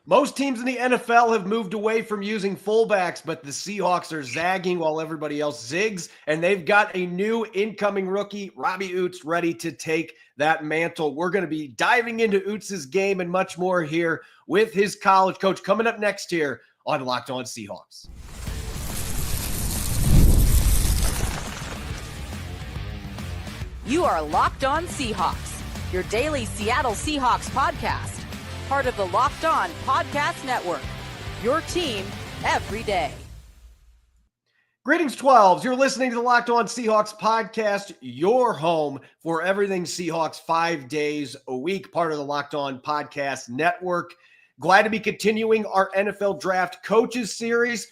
Most teams in the NFL have moved away from using fullbacks, but the Seahawks are zagging while everybody else zigs, and they've got a new incoming rookie, Robbie Ouzts, ready to take that mantle. We're going to be diving into Ouzts' game and much more here with his college coach coming up next here on Locked On Seahawks. You are Locked On Seahawks, your daily Seattle Seahawks podcast. Part of the Locked On Podcast Network, your team every day. Greetings, 12s. You're listening to the Locked On Seahawks podcast, your home for everything Seahawks 5 days a week, part of the Locked On Podcast Network. Glad to be continuing our NFL Draft Coaches series.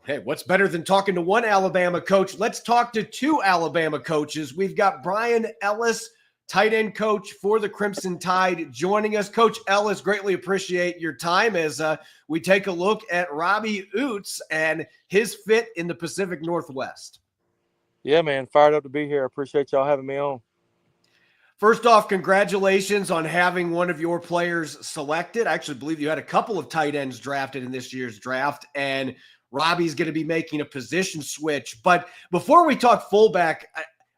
Hey, what's better than talking to one Alabama coach? Let's talk to two Alabama coaches. We've got Bryan Ellis, tight end coach for the Crimson Tide, joining us. Coach Ellis, greatly appreciate your time as we take a look at Robbie Ouzts and his fit in the Pacific Northwest. Yeah, man, fired up to be here. I appreciate y'all having me on. First off, congratulations on having one of your players selected. I actually believe you had a couple of tight ends drafted in this year's draft, and Robbie's going to be making a position switch. But before we talk fullback,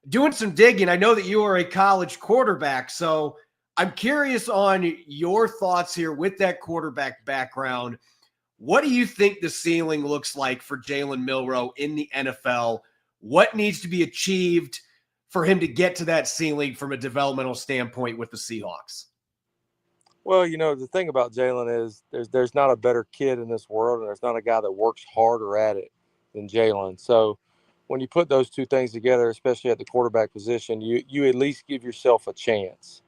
doing some digging, I know that you are a college quarterback, so I'm curious on your thoughts here with that quarterback background. What do you think the ceiling looks like for Jalen Milroe in the NFL? What needs to be achieved for him to get to that ceiling from a developmental standpoint with the Seahawks? Well, you know, the thing about Jalen is there's not a better kid in this world, and there's not a guy that works harder at it than Jalen. So when you put those two things together, especially at the quarterback position, you at least give yourself a chance.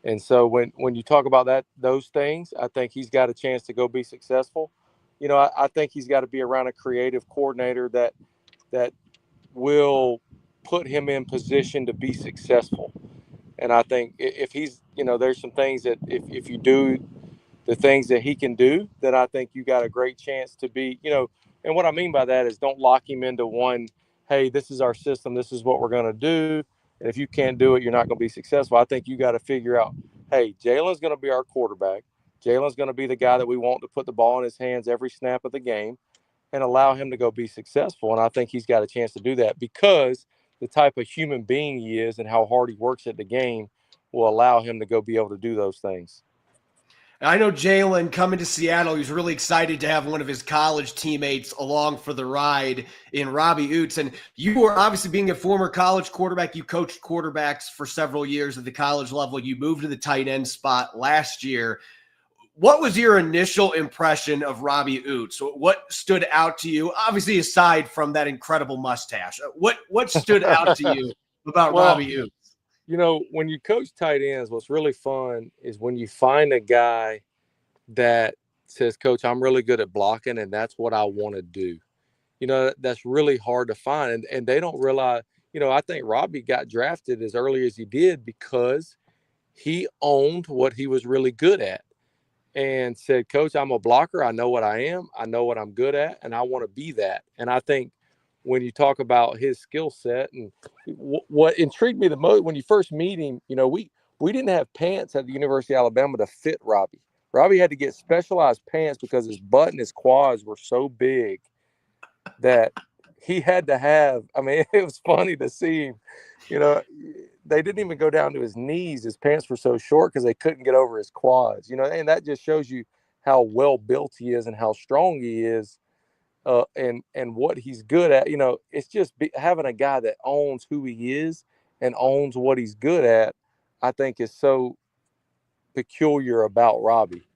And so when you talk about those things, I think he's got a chance to go be successful. You know, I think he's got to be around a creative coordinator that will put him in position to be successful. And I think if he's, you know, there's some things that if you do the things that he can do, then I think you got a great chance to be, you know, and what I mean by that is don't lock him into one, hey, this is our system, this is what we're going to do. And if you can't do it, you're not going to be successful. I think you got to figure out, hey, Jalen's going to be our quarterback. Jalen's going to be the guy that we want to put the ball in his hands every snap of the game and allow him to go be successful. And I think he's got a chance to do that because the type of human being he is and how hard he works at the game will allow him to go be able to do those things. I know Jalen coming to Seattle, he's really excited to have one of his college teammates along for the ride in Robbie Ouzts. And you were obviously being a former college quarterback. You coached quarterbacks for several years at the college level. You moved to the tight end spot last year. What was your initial impression of Robbie Ouzts? What stood out to you? Obviously, aside from that incredible mustache, what stood out to you about Robbie Ouzts? You know, when you coach tight ends, what's really fun is when you find a guy that says, Coach, I'm really good at blocking, and that's what I want to do. You know, that's really hard to find. And they don't realize, you know, I think Robbie got drafted as early as he did because he owned what he was really good at and said, Coach, I'm a blocker. I know what I am. I know what I'm good at, and I want to be that. And I think when you talk about his skill set and what intrigued me the most when you first meet him, you know, we didn't have pants at the University of Alabama to fit Robbie. Robbie had to get specialized pants because his butt and his quads were so big that he had to have, I mean, it was funny to see him, you know, they didn't even go down to his knees. His pants were so short because they couldn't get over his quads, you know, and that just shows you how well built he is and how strong he is. And what he's good at, you know, it's just having a guy that owns who he is and owns what he's good at, I think is so peculiar about Robbie.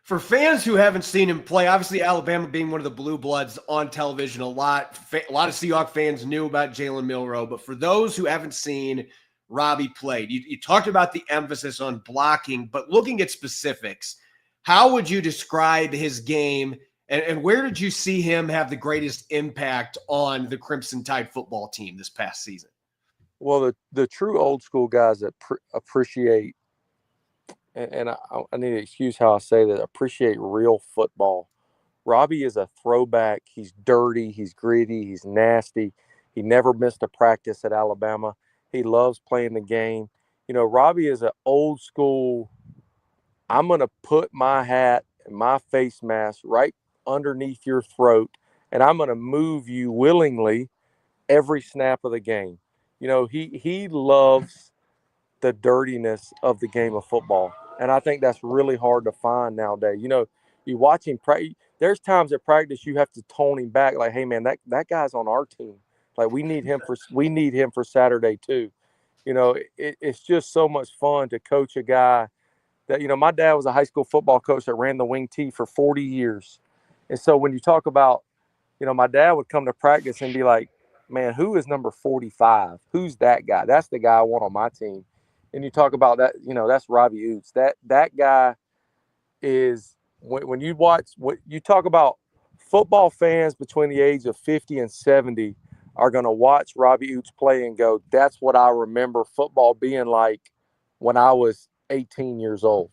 For fans who haven't seen him play, obviously Alabama being one of the blue bloods on television, a lot of Seahawks fans knew about Jalen Milroe. But for those who haven't seen Robbie play, you talked about the emphasis on blocking, but looking at specifics, how would you describe his game? And where did you see him have the greatest impact on the Crimson Tide football team this past season? Well, the true old school guys that appreciate, and I need to excuse how I say that, appreciate real football. Robbie is a throwback. He's dirty. He's gritty. He's nasty. He never missed a practice at Alabama. He loves playing the game. You know, Robbie is an old school, I'm going to put my hat my face mask right underneath your throat, and I'm going to move you willingly every snap of the game. You know, he loves the dirtiness of the game of football. And I think that's really hard to find nowadays. You know, you watch him play. There's times at practice you have to tone him back, like, hey man, that guy's on our team. Like we need him for Saturday too. You know, it's just so much fun to coach a guy that, you know, my dad was a high school football coach that ran the wing T for 40 years. And so when you talk about, you know, my dad would come to practice and be like, man, who is number 45? Who's that guy? That's the guy I want on my team. And you talk about that, you know, that's Robbie Ouzts. That guy is, when you watch, what you talk about, football fans between the age of 50 and 70 are going to watch Robbie Ouzts play and go, that's what I remember football being like when I was 18 years old.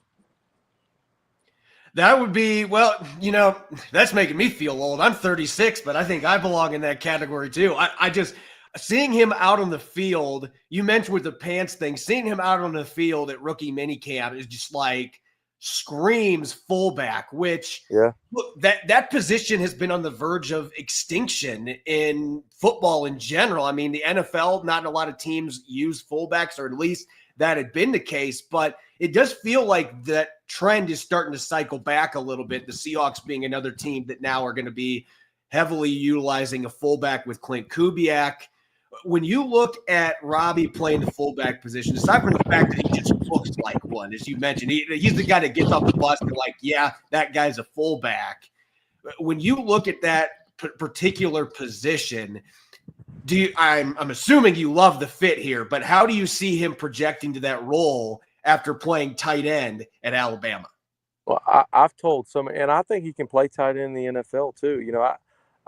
That would be, well, you know, that's making me feel old. I'm 36, but I think I belong in that category too. I just, seeing him out on the field, you mentioned with the pants thing, seeing him out on the field at rookie minicamp is just like screams fullback, which look, that position has been on the verge of extinction in football in general. I mean, the NFL, not a lot of teams use fullbacks, or at least that had been the case, but it does feel like that trend is starting to cycle back a little bit. The Seahawks being another team that now are going to be heavily utilizing a fullback with Clint Kubiak. When you look at Robbie playing the fullback position, aside from the fact that he just looks like one, as you mentioned, he's the guy that gets off the bus and like, yeah, that guy's a fullback. When you look at that particular position, I'm assuming you love the fit here, but how do you see him projecting to that role after playing tight end at Alabama? Well, I've told so many, and I think he can play tight end in the NFL too. You know,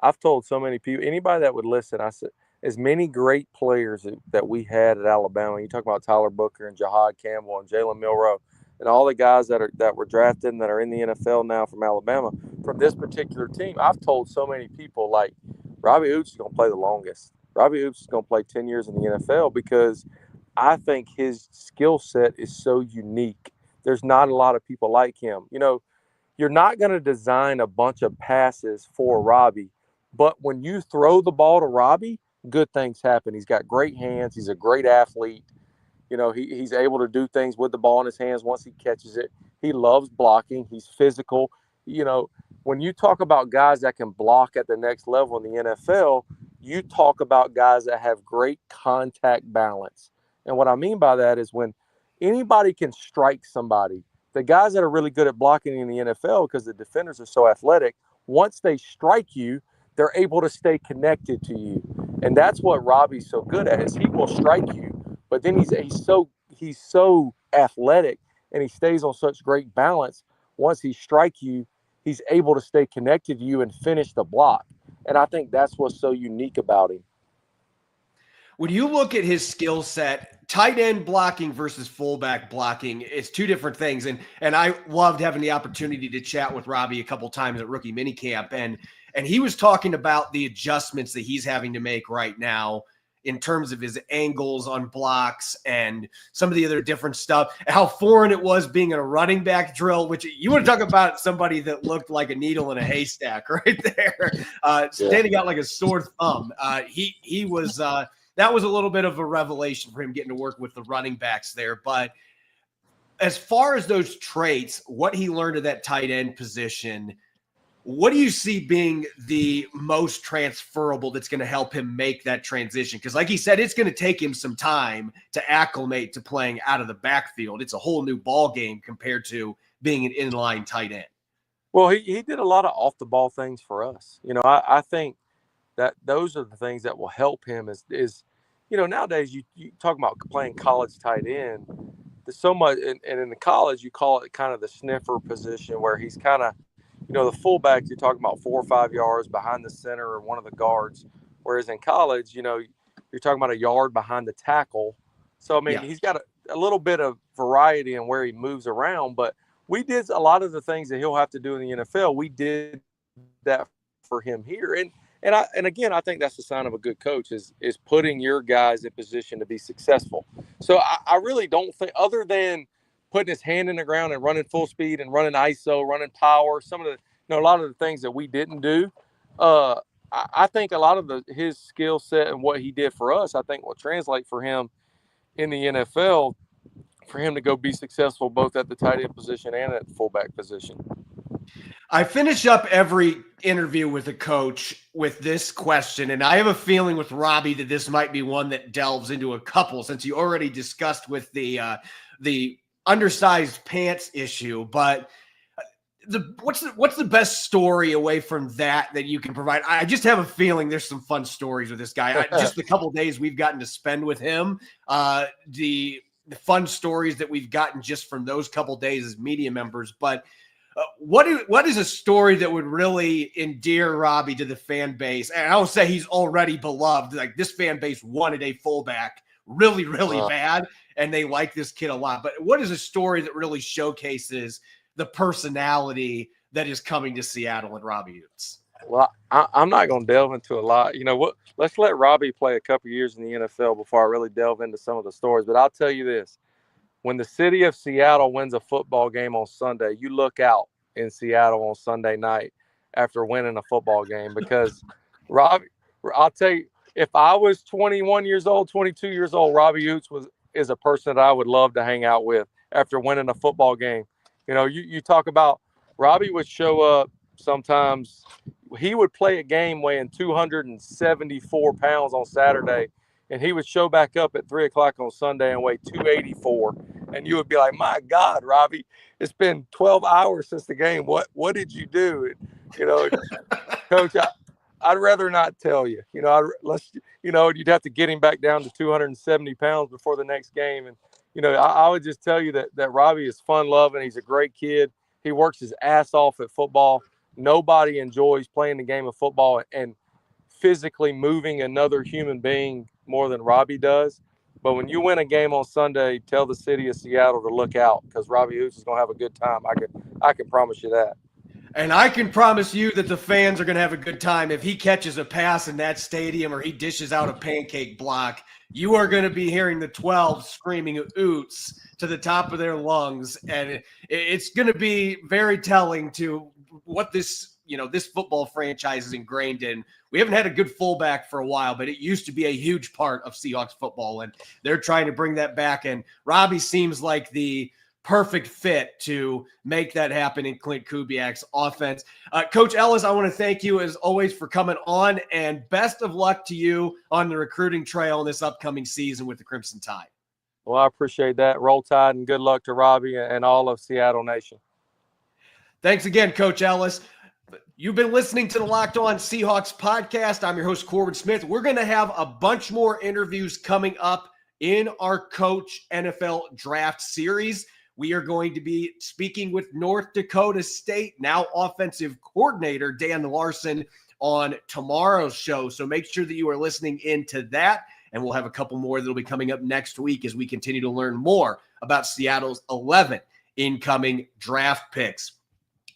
I've told so many people, anybody that would listen, I said, as many great players that we had at Alabama, you talk about Tyler Booker and Jahad Campbell and Jalen Milroe and all the guys that were drafted and that are in the NFL now from Alabama, from this particular team, I've told so many people, like, Robbie Ouzts is going to play the longest. Robbie Ouzts is going to play 10 years in the NFL because I think his skill set is so unique. There's not a lot of people like him. You know, you're not going to design a bunch of passes for Robbie, but when you throw the ball to Robbie, good things happen. He's got great hands. He's a great athlete. You know, he's able to do things with the ball in his hands once he catches it. He loves blocking. He's physical. You know, when you talk about guys that can block at the next level in the NFL, you talk about guys that have great contact balance. And what I mean by that is when anybody can strike somebody, the guys that are really good at blocking in the NFL, because the defenders are so athletic, once they strike you, they're able to stay connected to you. And that's what Robbie's so good at, is he will strike you, but then he's so athletic and he stays on such great balance. Once he strikes you, he's able to stay connected to you and finish the block. And I think that's what's so unique about him. When you look at his skill set, tight end blocking versus fullback blocking is two different things. And I loved having the opportunity to chat with Robbie a couple times at rookie minicamp. And he was talking about the adjustments that he's having to make right now in terms of his angles on blocks and some of the other different stuff, how foreign it was being in a running back drill, which you want to talk about somebody that looked like a needle in a haystack right there, standing out like a sore thumb. He was that was a little bit of a revelation for him getting to work with the running backs there. But as far as those traits, what he learned of that tight end position, what do you see being the most transferable that's going to help him make that transition? Because like he said, it's going to take him some time to acclimate to playing out of the backfield. It's a whole new ball game compared to being an inline tight end. Well, he did a lot of off-the-ball things for us. You know, I think that those are the things that will help him is you know, nowadays you talk about playing college tight end. There's so much, and in the college you call it kind of the sniffer position, where he's kind of, you know, the fullback, you're talking about 4 or 5 yards behind the center or one of the guards. Whereas in college, you know, you're talking about a yard behind the tackle. So, I mean, he's got a little bit of variety in where he moves around. But we did a lot of the things that he'll have to do in the NFL. We did that for him here. And again, I think that's the sign of a good coach is putting your guys in position to be successful. So I really don't think, other than putting his hand in the ground and running full speed and running ISO, running power, some of the, a lot of the things that we didn't do. I think a lot of his skill set and what he did for us, I think will translate for him in the NFL for him to go be successful both at the tight end position and at the fullback position. I finish up every interview with a coach with this question, and I have a feeling with Robbie that this might be one that delves into a couple, since you already discussed with the undersized pants issue. But what's the best story away from that you can provide? I just have a feeling there's some fun stories with this guy. Just the couple days we've gotten to spend with him, the fun stories that we've gotten just from those couple days as media members. But what is a story that would really endear Robbie to the fan base? And I will say he's already beloved. Like, this fan base wanted a fullback really, really bad, and they like this kid a lot. But what is a story that really showcases the personality that is coming to Seattle and Robbie Ouzts? Well, I'm not going to delve into a lot. You know what? Let's let Robbie play a couple years in the NFL before I really delve into some of the stories. But I'll tell you this. When the city of Seattle wins a football game on Sunday, you look out in Seattle on Sunday night after winning a football game, because Robbie, I'll tell you, if I was 21 years old, 22 years old, Robbie Ouzts is a person that I would love to hang out with after winning a football game. You know, you talk about Robbie would show up sometimes. He would play a game weighing 274 pounds on Saturday, and he would show back up at 3 o'clock on Sunday and weigh 284. And you would be like, my God, Robbie, it's been 12 hours since the game. What did you do? And, you know, Coach, I'd rather not tell you. You know, you'd have to get him back down to 270 pounds before the next game. And, you know, I would just tell you that Robbie is fun-loving. He's a great kid. He works his ass off at football. Nobody enjoys playing the game of football and physically moving another human being more than Robbie does. But when you win a game on Sunday, tell the city of Seattle to look out, because Robbie Ouzts is going to have a good time. I can promise you that. And I can promise you that the fans are going to have a good time. If he catches a pass in that stadium or he dishes out a pancake block, you are going to be hearing the 12 screaming Ouzts to the top of their lungs. And it's going to be very telling to what this football franchise is ingrained in. We haven't had a good fullback for a while, but it used to be a huge part of Seahawks football, and they're trying to bring that back. And Robbie seems like the perfect fit to make that happen in Clint Kubiak's offense. Coach Ellis, I want to thank you as always for coming on, and best of luck to you on the recruiting trail in this upcoming season with the Crimson Tide. Well, I appreciate that. Roll Tide, and good luck to Robbie and all of Seattle Nation. Thanks again, Coach Ellis. You've been listening to the Locked On Seahawks podcast. I'm your host, Corbin Smith. We're going to have a bunch more interviews coming up in our Coach NFL Draft Series. We are going to be speaking with North Dakota State, now offensive coordinator, Dan Larson, on tomorrow's show. So make sure that you are listening into that. And we'll have a couple more that will be coming up next week as we continue to learn more about Seattle's 11 incoming draft picks.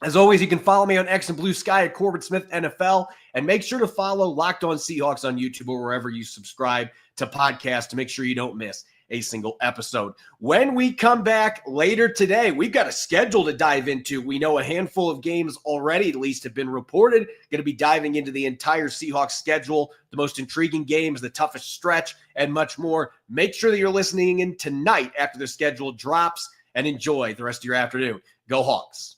As always, you can follow me on X and Blue Sky at Corbin Smith NFL, and make sure to follow Locked On Seahawks on YouTube or wherever you subscribe to podcasts to make sure you don't miss a single episode. When we come back later today, we've got a schedule to dive into. We know a handful of games already, at least, have been reported. Going to be diving into the entire Seahawks schedule, the most intriguing games, the toughest stretch, and much more. Make sure that you're listening in tonight after the schedule drops, and enjoy the rest of your afternoon. Go Hawks.